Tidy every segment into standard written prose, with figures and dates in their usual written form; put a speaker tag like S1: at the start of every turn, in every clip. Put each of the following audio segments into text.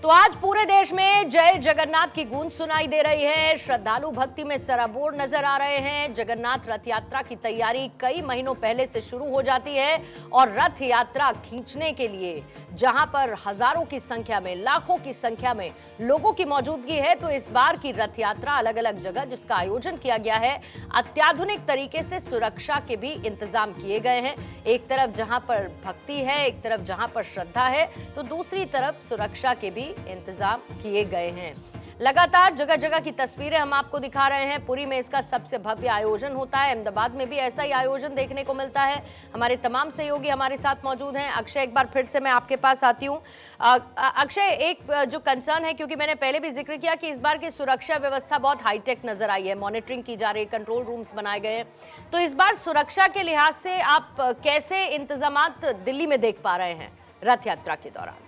S1: तो आज पूरे देश में जय जगन्नाथ की गूंज सुनाई दे रही है। श्रद्धालु भक्ति में सराबोर नजर आ रहे हैं। जगन्नाथ रथ यात्रा की तैयारी कई महीनों पहले से शुरू हो जाती है और रथ यात्रा खींचने के लिए जहां पर हजारों की संख्या में, लाखों की संख्या में लोगों की मौजूदगी है, तो इस बार की रथ यात्रा अलग अलग जगह जिसका आयोजन किया गया है, अत्याधुनिक तरीके से सुरक्षा के भी इंतजाम किए गए हैं। एक तरफ जहां पर भक्ति है, एक तरफ जहां पर श्रद्धा है, तो दूसरी तरफ सुरक्षा के भी इंतजाम किए गए हैं। लगातार जगह जगह की तस्वीरें हम आपको दिखा रहे हैं। पुरी में इसका सबसे भव्य आयोजन होता है, अहमदाबाद में भी ऐसा ही आयोजन देखने को मिलता है। हमारे तमाम सहयोगी हमारे साथ मौजूद हैं। अक्षय, एक बार फिर से मैं आपके पास आती हूँ। अक्षय, एक जो कंसर्न है, क्योंकि मैंने पहले भी जिक्र किया कि इस बार की सुरक्षा व्यवस्था बहुत हाईटेक नजर आई है, मॉनिटरिंग की जा रही है, कंट्रोल रूम्स बनाए गए हैं, तो इस बार सुरक्षा के लिहाज से आप कैसे इंतजामात दिल्ली में देख पा रहे हैं रथ यात्रा के दौरान?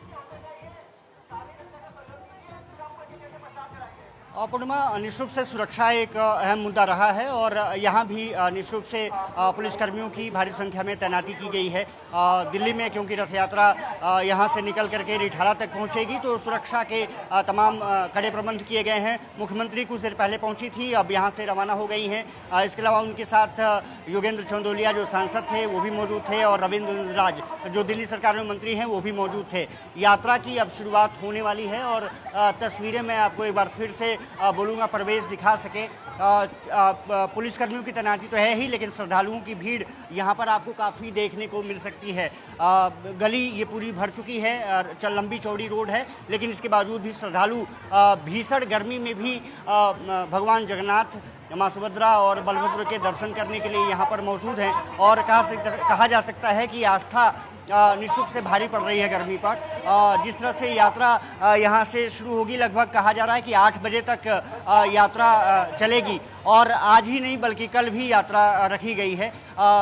S2: पूर्णिमा, निश्चित रूप से सुरक्षा एक अहम मुद्दा रहा है और यहाँ भी निश्चित रूप से पुलिसकर्मियों की भारी संख्या में तैनाती की गई है दिल्ली में, क्योंकि रथ यात्रा यहाँ से निकल करके रिठाला तक पहुँचेगी, तो सुरक्षा के तमाम कड़े प्रबंध किए गए हैं। मुख्यमंत्री कुछ देर पहले पहुँची थी, अब यहाँ से रवाना हो गई हैं। इसके अलावा उनके साथ योगेंद्र चंदोलिया जो सांसद थे वो भी मौजूद थे और रविंद्र राज जो दिल्ली सरकार में मंत्री हैं वो भी मौजूद थे। यात्रा की अब शुरुआत होने वाली है और तस्वीरें मैं आपको एक बार फिर से बोलूँगा, प्रवेश दिखा सके। पुलिसकर्मियों की तैनाती तो है ही, लेकिन श्रद्धालुओं की भीड़ यहाँ पर आपको काफ़ी देखने को मिल सकती है। गली ये पूरी भर चुकी है, लंबी चौड़ी रोड है, लेकिन इसके बावजूद भी श्रद्धालु भीषण गर्मी में भी भगवान जगन्नाथ, माँ सुभद्रा और बलभद्र के दर्शन करने के लिए यहाँ पर मौजूद हैं। और कहा जा सकता है कि आस्था निश्चित रूप से भारी पड़ रही है गर्मी पर। जिस तरह से यात्रा यहाँ से शुरू होगी, लगभग कहा जा रहा है कि 8 बजे तक यात्रा चलेगी और आज ही नहीं बल्कि कल भी यात्रा रखी गई है।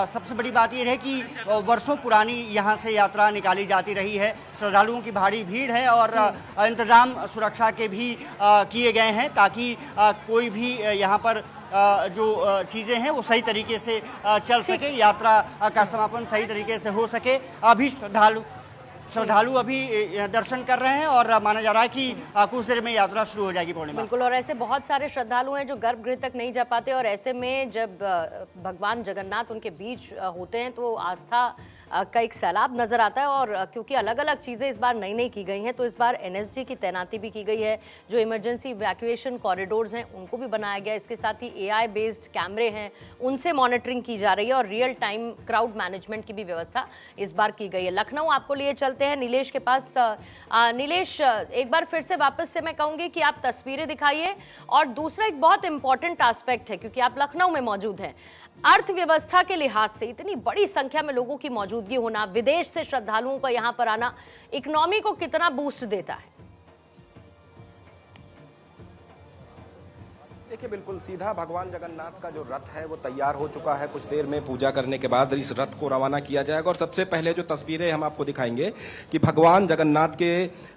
S2: सबसे बड़ी बात यह है कि वर्षों पुरानी यहाँ से यात्रा निकाली जाती रही है। श्रद्धालुओं की भारी भीड़ है और इंतज़ाम सुरक्षा के भी किए गए हैं ताकि कोई भी यहाँ पर जो चीज़ें हैं वो सही तरीके से चल सके, यात्रा का समापन सही तरीके से हो सके। अभी श्रद्धालु अभी दर्शन कर रहे हैं और माना जा रहा है कि कुछ देर में यात्रा शुरू हो जाएगी। पूर्णिमा,
S1: बिल्कुल, और ऐसे बहुत सारे श्रद्धालु हैं जो गर्भगृह तक नहीं जा पाते और ऐसे में जब भगवान जगन्नाथ उनके बीच होते हैं तो आस्था का एक सैलाब नजर आता है। और क्योंकि अलग अलग चीज़ें इस बार नई नई की गई हैं, तो इस बार एनएसजी की तैनाती भी की गई है। जो इमरजेंसी इवैक्यूएशन कॉरिडोर्स हैं उनको भी बनाया गया। इसके साथ ही एआई बेस्ड कैमरे हैं, उनसे मॉनिटरिंग की जा रही है और रियल टाइम क्राउड मैनेजमेंट की भी व्यवस्था इस बार की गई है। लखनऊ आपको लिए चलते हैं नीलेश के पास। नीलेश, एक बार फिर से वापस से मैं कहूँगी कि आप तस्वीरें दिखाइए। और दूसरा एक बहुत इंपॉर्टेंट एस्पेक्ट है, क्योंकि आप लखनऊ में मौजूद हैं, अर्थव्यवस्था के लिहाज से इतनी बड़ी संख्या में लोगों की मौजूदगी होना, विदेश से श्रद्धालुओं का यहां पर आना, इकोनॉमी को कितना बूस्ट देता है?
S3: देखिए, बिल्कुल सीधा भगवान जगन्नाथ का जो रथ है वो तैयार हो चुका है। कुछ देर में पूजा करने के बाद इस रथ को रवाना किया जाएगा और सबसे पहले जो तस्वीरें हम आपको दिखाएंगे कि भगवान जगन्नाथ के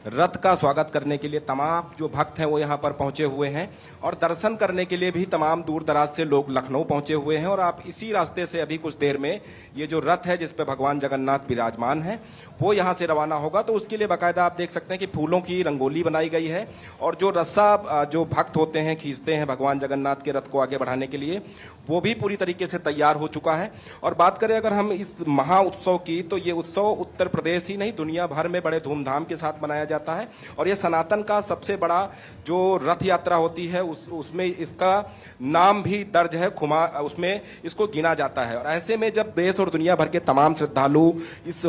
S3: रथ का स्वागत करने के लिए तमाम जो भक्त हैं वो यहाँ पर पहुँचे हुए हैं और दर्शन करने के लिए भी तमाम दूर दराज से लोग लखनऊ पहुँचे हुए हैं। और आप इसी रास्ते से अभी कुछ देर में ये जो रथ है जिसपे भगवान जगन्नाथ विराजमान है वो यहाँ से रवाना होगा। तो उसके लिए बाकायदा आप देख सकते हैं कि फूलों की रंगोली बनाई गई है और जो रस्सा जो भक्त होते हैं खींचते हैं भगवान जगन्नाथ के रथ को आगे बढ़ाने के लिए, वो भी पूरी तरीके से तैयार हो चुका है। और बात करें अगर हम इस महा उत्सव की, तो ये उत्सव उत्तर प्रदेश ही नहीं दुनिया भर में बड़े धूमधाम के साथ मनाया जाता है और ये सनातन का सबसे बड़ा जो रथ यात्रा होती है उसमें इसका नाम भी दर्ज है, उसमें इसको गिना जाता है। और ऐसे में जब देश और दुनिया भर के तमाम श्रद्धालु इस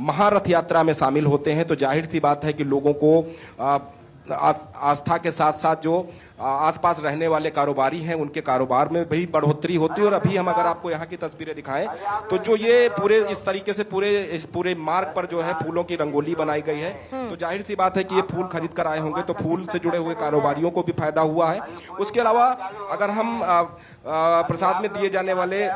S3: महारथ यात्रा में शामिल होते हैं तो जाहिर सी बात है कि लोगों को आस्था के साथ साथ जो आसपास रहने वाले कारोबारी हैं उनके कारोबार में भी बढ़ोतरी होती है। और अभी हम अगर आपको यहाँ की तस्वीरें दिखाएं तो जो ये पूरे इस तरीके से इस पूरे मार्ग पर जो है फूलों की रंगोली बनाई गई है, तो जाहिर सी बात है कि ये फूल खरीद कर आए होंगे तो फूल से जुड़े हुए कारोबारियों को भी फायदा हुआ है। उसके अलावा अगर हम प्रसाद में दिए जाने वाले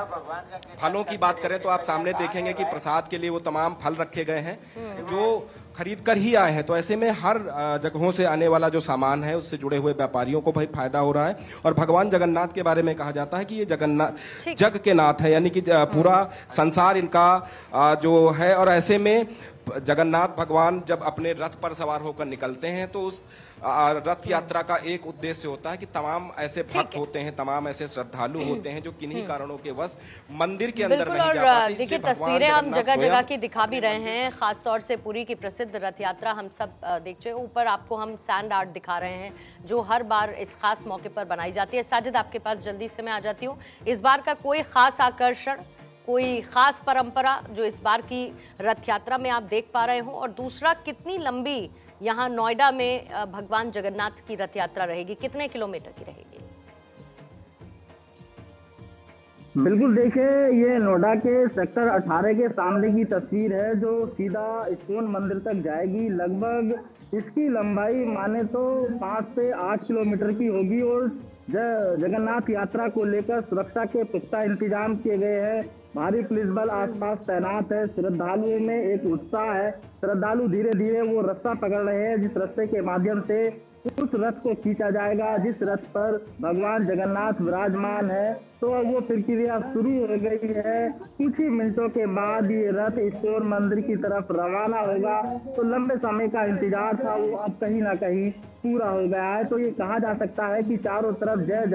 S3: फलों की बात करें तो आप सामने देखेंगे कि प्रसाद के लिए वो तमाम फल रखे गए हैं जो खरीद कर ही आए हैं। तो ऐसे में हर जगहों से आने वाला जो सामान है उससे जुड़े हुए व्यापारियों को भाई फायदा हो रहा है। और भगवान जगन्नाथ के बारे में कहा जाता है कि ये जगन्नाथ जग के नाथ है, यानी कि पूरा संसार इनका जो है। और ऐसे में जगन्नाथ भगवान जब अपने रथ पर सवार होकर निकलते हैं तो उस रथ यात्रा का एक उद्देश्य होता है कि तमाम ऐसे भक्त होते हैं, तमाम ऐसे श्रद्धालु होते हैं जो किन्हीं कारणों के वश मंदिर के अंदर
S1: बिल्कुल।
S3: नहीं जा
S1: और
S3: पाते।
S1: देखिए,
S3: इसलिए भगवान
S1: तस्वीरें हम
S3: जगन्नाथ
S1: जगह जगह
S3: स्वयं
S1: की दिखा भी रहे हैं, खासतौर से पुरी की प्रसिद्ध रथ यात्रा हम सब देखते हैं। ऊपर आपको हम सैंड आर्ट दिखा रहे हैं जो हर बार इस खास मौके पर बनाई जाती है। साजिद, आपके पास जल्दी से मैं आ जाती हूँ। इस बार का कोई खास आकर्षण, कोई खास परंपरा जो इस बार की रथ यात्रा में आप देख पा रहे हो, और दूसरा कितनी लंबी यहाँ नोएडा में भगवान जगन्नाथ की रथ यात्रा रहेगी, कितने किलोमीटर की रहेगी?
S4: बिल्कुल, देखिए ये नोएडा के सेक्टर 18 के सामने की तस्वीर है जो सीधा इस्कॉन मंदिर तक जाएगी। लगभग इसकी लंबाई माने तो 5 से 8 किलोमीटर की होगी और जगन्नाथ यात्रा को लेकर सुरक्षा के पुख्ता इंतजाम किए गए हैं। भारी पुलिस बल आसपास तैनात है। श्रद्धालुओं में एक उत्साह है। श्रद्धालु धीरे धीरे वो रास्ता पकड़ रहे हैं जिस रास्ते के माध्यम से उस रथ को खींचा जाएगा जिस रथ पर भगवान जगन्नाथ विराजमान है। तो अब वो प्रक्रिया शुरू हो गई है। कुछ ही मिनटों के बाद ये रथ इस्कॉन मंदिर की तरफ रवाना होगा। तो लंबे समय का इंतजार था वो अब कहीं ना कहीं पूरा हो गया है। तो ये कहा जा सकता है कि चारों तरफ जय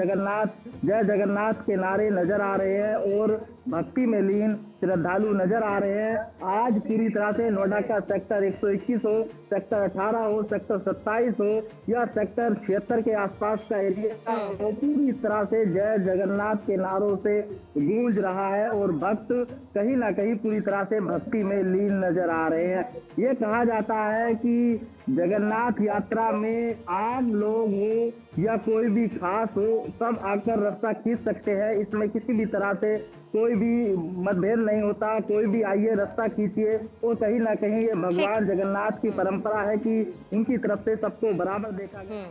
S4: जगन्नाथ के नारे नजर आ रहे हैं और भक्ति में लीन श्रद्धालु नजर आ रहे हैं। आज पूरी तरह से नोएडा का सेक्टर 121 हो, सेक्टर 18 हो, सेक्टर 27 हो या सेक्टर 76 के आसपास का एरिया हो, पूरी तरह से जय जगन्नाथ के नारों से गूंज रहा है और भक्त कहीं ना कहीं पूरी तरह से भक्ति में लीन नजर आ रहे हैं। ये कहा जाता है कि जगन्नाथ यात्रा में आम लोग हो या कोई भी खास हो, सब आकर रास्ता खींच सकते हैं। इसमें किसी भी तरह से कोई भी मतभेद नहीं होता। कोई भी आइए रास्ता खींचिए। और कहीं ना कहीं ये भगवान जगन्नाथ की परंपरा है कि उनकी तरफ से सबको बराबर देखा गया।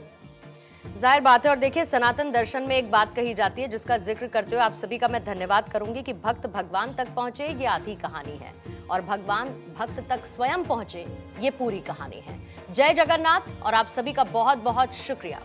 S1: जाहिर बात है। और देखिए, सनातन दर्शन में एक बात कही जाती है जिसका जिक्र करते हुए आप सभी का मैं धन्यवाद करूंगी कि भक्त भगवान तक पहुंचे ये आधी कहानी है और भगवान भक्त तक स्वयं पहुंचे ये पूरी कहानी है। जय जगन्नाथ। और आप सभी का बहुत बहुत शुक्रिया।